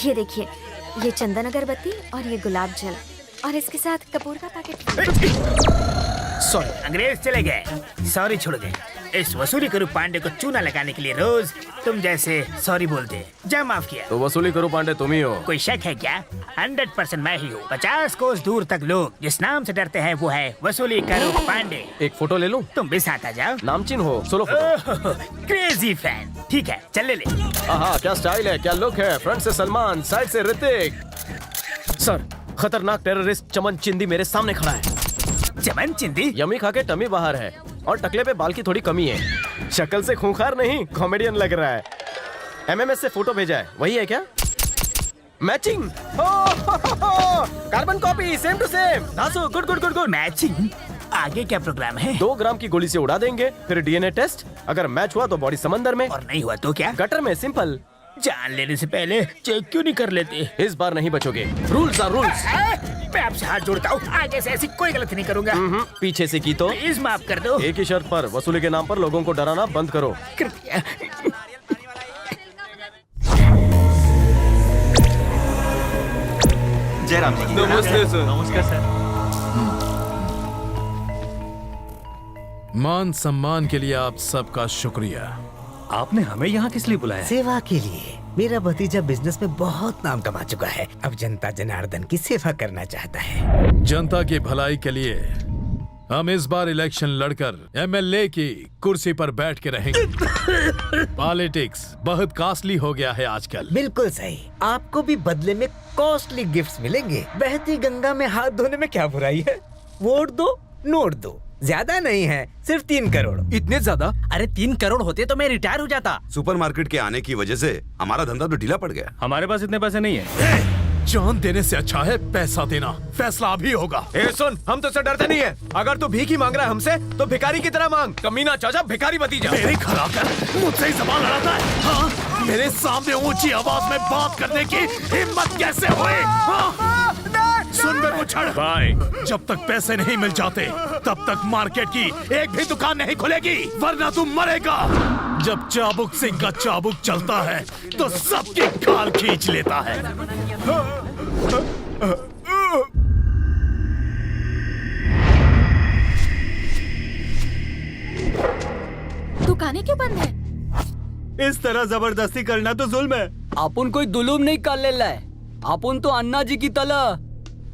ये देखिए, ये चंदन अगरबत्ती और ये गुलाब जल और इसके साथ कपूर का पैकेट। सॉरी, अंग्रेज चले गए, सॉरी छोड़ गए। इस वसूली करू पांडे को चूना लगाने के लिए रोज तुम जैसे सॉरी बोलते। जा माफ किया। तो वसूली करू पांडे तुम ही हो? कोई शक है क्या? 100% मैं ही हूँ। 50 कोस दूर तक लोग जिस नाम से डरते हैं वो है वसूली करू पांडे। एक फोटो ले लूं? तुम भी साथ आ जाओ। नामचीन हो, सोलो फोटो। Crazy fan. ठीक है, चल ले। आहा, क्या स्टाइल है, क्या लुक है। फ्रंट से सलमान, साइड से ऋतिक। सर, खतरनाक टेररिस्ट चमन चिंदी मेरे सामने खड़ा है। चमन चिंदी? यमी खा के टमी बाहर है और टकले पे बाल की थोड़ी कमी है। शक्ल से खूंखार नहीं, कॉमेडियन लग रहा है। एमएमएस से फोटो भेजा है, वही है क्या? Matching, carbon copy, same to same. दासू, good good good good. Matching? आगे क्या प्रोग्राम है? 2 ग्राम की गोली से उड़ा देंगे, फिर डीएनए टेस्ट। अगर मैच हुआ तो बॉडी समंदर में, और नहीं हुआ तो क्या? गटर में। सिंपल। जान लेने से पहले चेक क्यों नहीं कर लेते? इस बार नहीं बचोगे। Rules are rules. मैं आपसे हाथ जोड़ता हूँ, आगे से ऐसी कोई गलती नहीं करूंगा। पीछे से की तो प्लीज माफ कर दो। एक ही शर्त पर, वसूली के नाम पर लोगों को डराना बंद करो। कृपया। जयराम जी। नमस्ते सर। नमस्कार सर। मान सम्मान के लिए आप सबका शुक्रिया। आपने हमें यहाँ किस लिए बुलाया? सेवा के लिए। मेरा भतीजा बिजनेस में बहुत नाम कमा चुका है, अब जनता जनार्दन की सेवा करना चाहता है। जनता की भलाई के लिए हम इस बार इलेक्शन लड़कर एमएलए की कुर्सी पर बैठ के रहेंगे। पॉलिटिक्स बहुत कॉस्टली हो गया है आजकल। बिल्कुल सही। आपको भी बदले में कॉस्टली गिफ्ट्स मिलेंगे। बहती गंगा में हाथ धोने में क्या बुराई है? वोट दो, नोट दो। ज्यादा नहीं है, सिर्फ 3 करोड़। इतने ज्यादा? अरे 3 करोड़ होते तो मैं रिटायर हो जाता। सुपरमार्केट के आने की वजह से हमारा धंधा तो ढीला पड़ गया। हमारे पास इतने पैसे नहीं है। जान देने से अच्छा है पैसा देना। फैसला अभी होगा। ए सुन, हम तो डरते नहीं है। अगर तू भीख ही मांग रहा है हमसे, तो भिखारी की तरह मांग। कमीना चाचा, भिखारी भतीजा। मेरी खड़ा कर मुझसे ही सवाल लड़ाता है। हाँ? मेरे सामने ऊंची आवाज में बात करने की हिम्मत कैसे हुई? हाँ? सुन बे मुछड़ भाई, जब तक पैसे नहीं मिल जाते तब तक मार्केट की एक भी दुकान नहीं खुलेगी, वरना तू मरेगा। जब चाबुक सिंह का चाबुक चलता है तो सबकी खाल खींच लेता है। दुकानें क्यों बंद है? इस तरह जबरदस्ती करना तो जुल्म है। अपन कोई जुलूम नहीं कर ले है। अपन तो अन्ना जी की तरह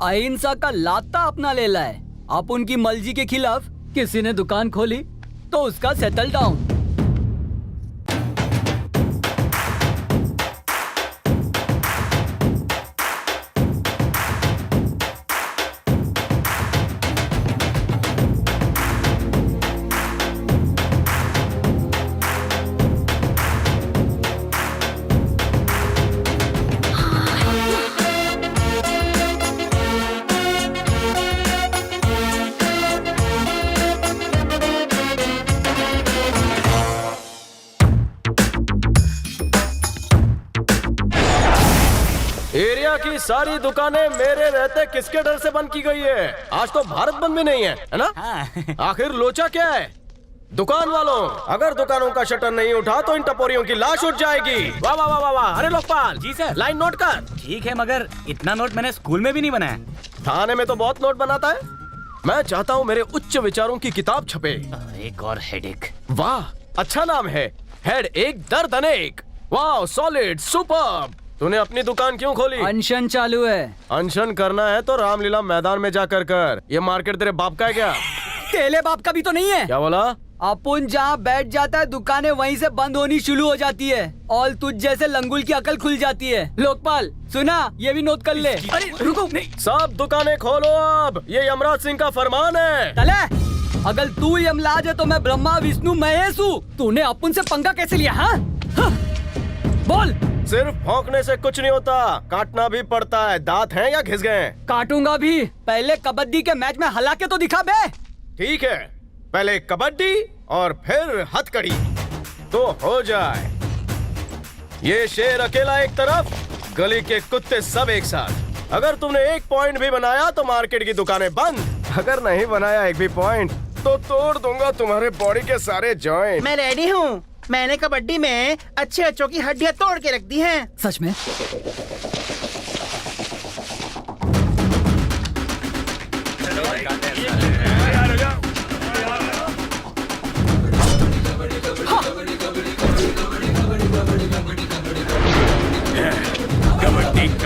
अहिंसा का लाता अपना ले है। अपन की मर्जी के खिलाफ किसी ने दुकान खोली तो उसका सेटल डाउन। एरिया की सारी दुकानें मेरे रहते किसके डर से बंद की गई है? आज तो भारत बंद भी नहीं है ना? आखिर लोचा क्या है? दुकान वालों, अगर दुकानों का शटर नहीं उठा तो इन टपोरियों की लाश उठ जाएगी। वाह वाह वाह वाह। अरे लोकपाल जी सर। लाइन नोट कर। ठीक है, मगर इतना नोट मैंने स्कूल में भी नहीं बनाया। थाने में तो बहुत नोट बनाता है। मैं चाहता हूँ मेरे उच्च विचारों की किताब छपे। एक और हेडेक। वाह, अच्छा नाम है। हेड एक, दर्द अनेक। वाह, सॉलिड, सुपर्ब। तूने अपनी दुकान क्यों खोली? अनशन चालू है। अनशन करना है तो रामलीला मैदान में जाकर कर। ये मार्केट तेरे बाप का है क्या? तेले बाप का भी तो नहीं है। क्या बोला? अपन जहाँ बैठ जाता है दुकानें वहीं से बंद होनी शुरू हो जाती है और तुझ जैसे लंगुल की अकल खुल जाती है। लोकपाल सुना, ये भी नोट कर ले। अरे रुको, सब दुकानें खोलो अब, ये यमराज सिंह का फरमान है। चले, अगर तू यमराज है तो मैं ब्रह्मा विष्णु महेश हूँ। तूने अपन से पंगा कैसे लिया? हाँ? बोल। सिर्फ भौंकने से कुछ नहीं होता, काटना भी पड़ता है। दांत हैं या घिस गए? काटूंगा भी। पहले कबड्डी के मैच में हला के तो दिखा बे। ठीक है, पहले कबड्डी और फिर हथकड़ी तो हो जाए। ये शेर अकेला एक तरफ, गली के कुत्ते सब एक साथ। अगर तुमने एक पॉइंट भी बनाया तो मार्केट की दुकानें बंद। अगर नहीं बनाया एक भी पॉइंट तो तोड़ दूंगा तुम्हारे बॉडी के सारे जॉइंट। मैं रेडी हूँ। मैंने कबड्डी में अच्छे अच्छों की हड्डियाँ तोड़ के रख दी हैं। सच में?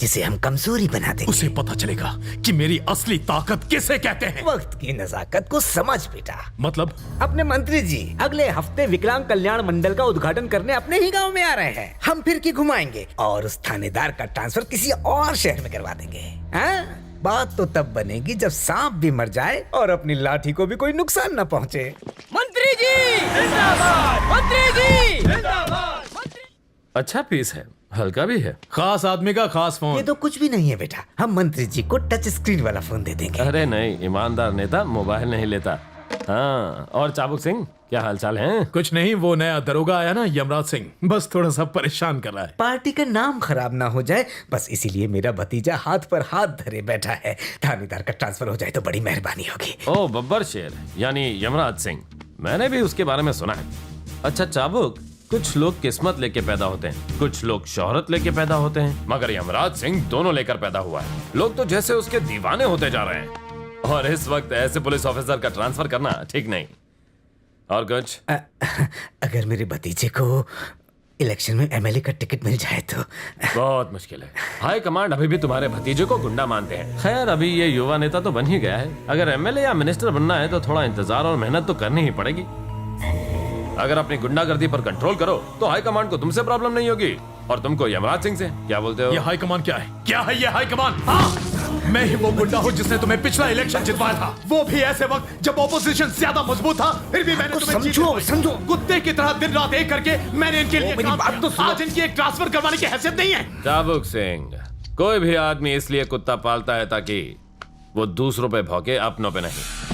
जिसे हम कमजोरी बना देंगे। उसे पता चलेगा कि मेरी असली ताकत किसे कहते हैं। वक्त की नजाकत को समझ बेटा। मतलब अपने मंत्री जी अगले हफ्ते विकलांग कल्याण मंडल का उद्घाटन करने अपने ही गांव में आ रहे हैं। हम फिर की घुमाएंगे और उस थानेदार का ट्रांसफर किसी और शहर में करवा देंगे। हाँ? बात तो तब बनेगी जब सांप भी मर जाए और अपनी लाठी को भी कोई नुकसान न पहुंचे। मंत्री जी जिंदाबाद, मंत्री जी अच्छा पीस है, हल्का भी है। खास आदमी का खास ये फोन। तो कुछ भी नहीं है बेटा, हम मंत्री जी को टच स्क्रीन वाला फोन दे देंगे। अरे नहीं, ईमानदार नेता मोबाइल नहीं लेता। हाँ, और चाबुक सिंह क्या हालचाल है? कुछ नहीं, वो नया दरोगा आया ना यमराज सिंह, बस थोड़ा सा परेशान कर रहा है। पार्टी का नाम खराब ना हो जाए बस इसीलिए मेरा भतीजा हाथ पर हाथ धरे बैठा है। थानेदार का ट्रांसफर हो जाए तो बड़ी मेहरबानी होगी। ओ बब्बर शेर यानी यमराज सिंह, मैंने भी उसके बारे में सुना है। अच्छा चाबुक, कुछ लोग किस्मत लेके पैदा होते हैं, कुछ लोग शोहरत लेके पैदा होते हैं, मगर यमराज सिंह दोनों लेकर पैदा हुआ है। लोग तो जैसे उसके दीवाने होते जा रहे हैं और इस वक्त ऐसे पुलिस ऑफिसर का ट्रांसफर करना ठीक नहीं। और कुछ? अगर मेरे भतीजे को इलेक्शन में एमएलए का टिकट मिल जाए तो। बहुत मुश्किल है। हाई कमांड अभी भी तुम्हारे भतीजे को गुंडा मानते हैं। खैर अभी ये युवा नेता तो बन ही गया है, अगर एमएलए या मिनिस्टर बनना है तो थोड़ा इंतजार और मेहनत तो करनी ही पड़ेगी। अगर अपनी गुंडागर्दी पर कंट्रोल करो तो हाई कमांड को तुमसे प्रॉब्लम नहीं होगी और तुमको यमराज सिंह से। क्या बोलते हो? ये हाई कमान क्या है? क्या है ये हाई कमान? हाँ? मैं ही वो गुंडा हूँ जिसने तुम्हें पिछला इलेक्शन जितवाया था, वो भी ऐसे वक्त जब ऑपोजिशन ज्यादा मजबूत था, फिर भी मैंने तुम्हें समझो कुत्ते की तरह दिन रात एक करके मैंने इनके लिए मेरी काम बात किया। तो सुनो। आज इनकी एक ट्रांसफर करवाने की हैसियत नहीं है। चाबुक सिंह, कोई भी आदमी इसलिए कुत्ता पालता है ताकि वो दूसरों पे भौंके, अपनों पे नहीं।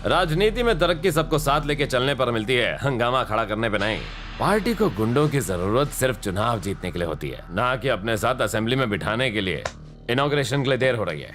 राजनीति में तरक्की सबको साथ लेके चलने पर मिलती है, हंगामा खड़ा करने पे नहीं। पार्टी को गुंडों की जरूरत सिर्फ चुनाव जीतने के लिए होती है, ना कि अपने साथ असेंबली में बिठाने के लिए। इनॉग्रेशन के लिए देर हो रही है।